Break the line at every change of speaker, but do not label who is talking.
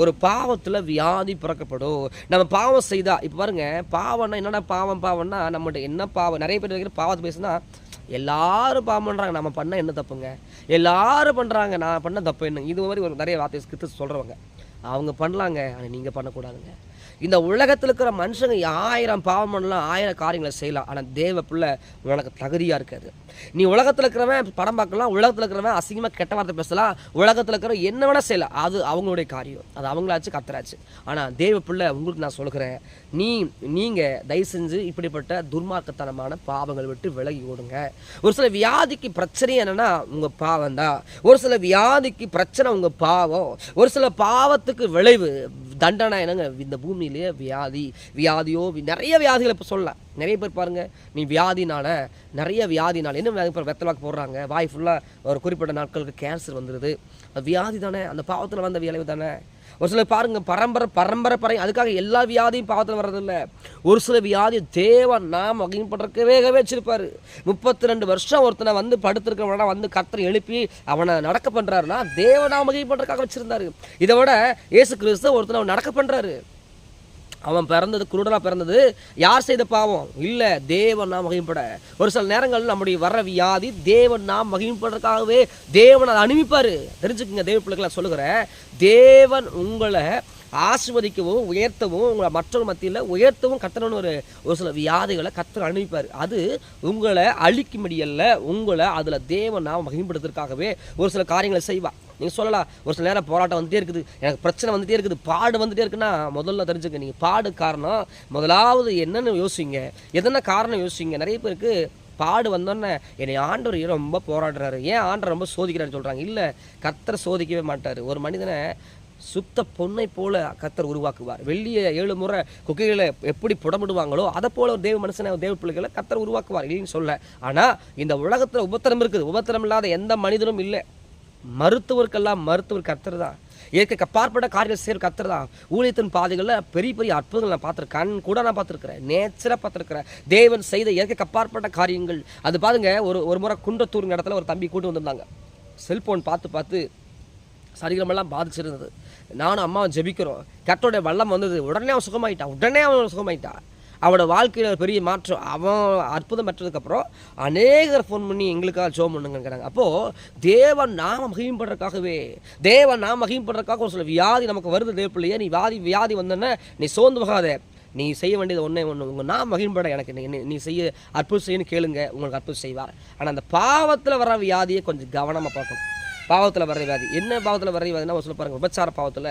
ஒரு பாவத்துல வியாதி பிறக்கப்படும். நம்ம பாவம் செய்தா இப்ப பாருங்க, பாவம்னா என்னடா பாவம்னா நம்மட்ட என்ன பாவம்? நெறைய பேர் இருக்கிற பாவத்த பேசுனா, எல்லாரும் பாவம் பண்றாங்க. நம்ம பண்ணா என்ன தப்புங்க? எல்லாரும் பண்றாங்க. நான் பண்ண தப்பு என்ன? இது மாரி ஒரு நெறைய வார்த்தை கிறிஸ்து சொல்றவங்க. அவங்க பண்ணலாங்க. ஆனா நீங்க பண்ணக்கூடாதுங்க. இந்த உலகத்துல இருக்கிற மனுஷங்க 1000 பாவம் பண்ணலாம், 1000 காரியங்கள செய்யலாம். ஆனா தேவ பிள்ளை உனக்கு தகுதியா இருக்காது. நீ உலகத்துல இருக்கிறவன் படம் பார்க்கலாம், உலகத்துல இருக்கிறவன் அசிங்கமா கெட்ட வார்த்தை பேசலாம், உலகத்துல இருக்கிறவன் என்ன வேணா செய்யலாம். அது அவங்களுடைய காரியம். அது அவங்களாச்சு கர்த்தராச்சு. ஆனா தேவ பிள்ளை உங்களுக்கு நான் சொல்லுகிறேன், நீங்க தயவு செஞ்சு இப்படிப்பட்ட துர்மார்க்கத்தனமான பாவங்களை விட்டு விலகி ஓடுங்க. ஒரு சில வியாதிக்கு பிரச்சனை என்னன்னா உங்க பாவம் தான். ஒரு சில வியாதிக்கு பிரச்சனை உங்க பாவம். ஒரு சில பாவத்துக்கு விளைவு தண்டனை என்னங்க இந்த பூமியிலேயே வியாதியோ நிறைய வியாதிகளை இப்போ சொல்லலாம். நிறைய பேர் பாருங்க, நீ வியாதினால நிறைய வியாதினால என்ன வியாதி வெத்தலாக்கு போடுறாங்க, வாய் ஃபுல்லாக ஒரு குறிப்பிட்ட நாட்களுக்கு கேன்சர் வந்துடுது. அது வியாதி தானே, அந்த பாவத்தில் வந்த விளைவு தானே. ஒரு சில பாருங்க பரம்பரை அதுக்காக எல்லா வியாதியும் பாவத்தில் வர்றதில்ல. ஒரு சில வியாதி தேவன் நாம் மகிமைப்படுறதுக்கவே வச்சிருப்பாரு. 32 வருஷம் ஒருத்தனை வந்து படுத்திருக்கிறவனா வந்து கர்த்தர் எழுப்பி அவனை நடக்க பண்றாருன்னா தேவன் நாம் மகிமைப்படுறதுக்காக வச்சிருந்தாரு. இதை விட இயேசு கிறிஸ்து ஒருத்தனை அவன் நடக்க பண்றாரு. அவன் பிறந்தது குருடனா பிறந்தது யார் செய்த பாவம் இல்ல, தேவன் நாம் மகிமைப்பட. ஒரு சில நேரங்கள் நம்முடைய வர்ற வியாதி தேவன் நாம் மகிமைப்படுறதுக்காகவே தேவன் அதை அனுப்பிப்பாரு. தெரிஞ்சுக்குங்க, தேவ பிள்ளைகளை சொல்லுகிறேன், தேவன் உங்களை ஆசிர்வதிக்கவும் உயர்த்தவும் உங்களை மற்றொரு மத்தியில் உயர்த்தவும் கர்த்தர்னு ஒரு சில வியாதிகளை கர்த்தர் அனுப்பிப்பார். அது உங்களை அழிக்கும்படியல்ல, உங்களை அதில் தேவன் நாம் மகிமைப்படுத்துறதுக்காகவே ஒரு சில காரியங்களை செய்வார். நீங்கள் சொல்லலாம், ஒரு சில நேரம் போராட்டம் வந்துட்டே இருக்குது, எனக்கு பிரச்சனை வந்துட்டே இருக்குது, பாடு வந்துட்டே இருக்குன்னா முதல்ல தெரிஞ்சுக்க, நீங்கள் பாடு காரணம் முதலாவது என்னென்னு யோசிங்க, எதனா காரணம் யோசிங்க. நிறைய பேருக்கு பாடு வந்தோன்னே என்னை ஆண்டவர் ரொம்ப போராடுறாரு, ஏன் ஆண்டவர் ரொம்ப சோதிக்கிறான்னு சொல்கிறாங்க. இல்லை, கர்த்தர் சோதிக்கவே மாட்டார். ஒரு மனிதனை சுத்த பொன்னை போல கர்த்தர் உருவாக்குவார். வெள்ளியை 7 முறை குகைகளை எப்படி புடமிடுவாங்களோ அதை போல ஒரு தேவ மனுஷனை தேவ பிள்ளைகளை கர்த்தர் உருவாக்குவார் இல்லைன்னு சொல்ல. ஆனால் இந்த உலகத்தில் உபத்திரம் இருக்குது, உபத்திரம் இல்லாத எந்த மனிதனும் இல்லை. மருத்துவருக்கெல்லாம் மருத்துவர் கர்த்தர் தான். இயற்கைக்கு அப்பாற்பட்ட காரியங்கள் செய்கிற கர்த்தர் தான். ஊழியத்தின் பாதைகளில் பெரிய பெரிய அற்புதங்கள் நான் பார்த்துருக்கேன், கண் கூட நான் பார்த்துருக்கிறேன், நேச்சராக பார்த்துருக்கிறேன். தேவன் செய்த இயற்கைக்கு அப்பாற்பட்ட காரியங்கள். அது பாருங்க, ஒரு முறை குன்றத்தூர் இடத்துல ஒரு தம்பி கூட்டு வந்திருந்தாங்க. செல்ஃபோன் பார்த்து சரீரமெல்லாம் பாதிச்சிருந்தது. நானும் அம்மாவும் ஜெபிக்கிறோம், கர்த்தருடைய வல்லம் வந்தது. உடனே அவன் சுகமாயிட்டான். அவனோட வாழ்க்கையில் பெரிய மாற்றம். அவன் அற்புதம் பெற்றதுக்கப்புறம் அநேகர் ஃபோன் பண்ணி எங்களுக்காக ஜெபம் பண்ணுங்கிறாங்க. அப்போது தேவன் நாம மகிமைப்படுறதுக்காக ஒரு சில வியாதி நமக்கு வருது. தேவ பிள்ளையே, நீ வியாதி வந்தோன்னே நீ சோர்ந்து போகாத. நீ செய்ய வேண்டியது ஒன்றே ஒன்று, உங்கள் நான் மகிழ்பட எனக்கு நீ செய்ய அற்புதம் செய்யணும்னு கேளுங்க, உங்களுக்கு அற்புதம் செய்வார். ஆனால் அந்த பாவத்தில் வர வியாதியை கொஞ்சம் கவனமாக பார்க்கணும். பாவத்தில் வர வியாதி என்ன? பாவத்தில் வர வியாதினா ஒரு சொல்ல பாருங்கள், விபச்சார பாவத்தில்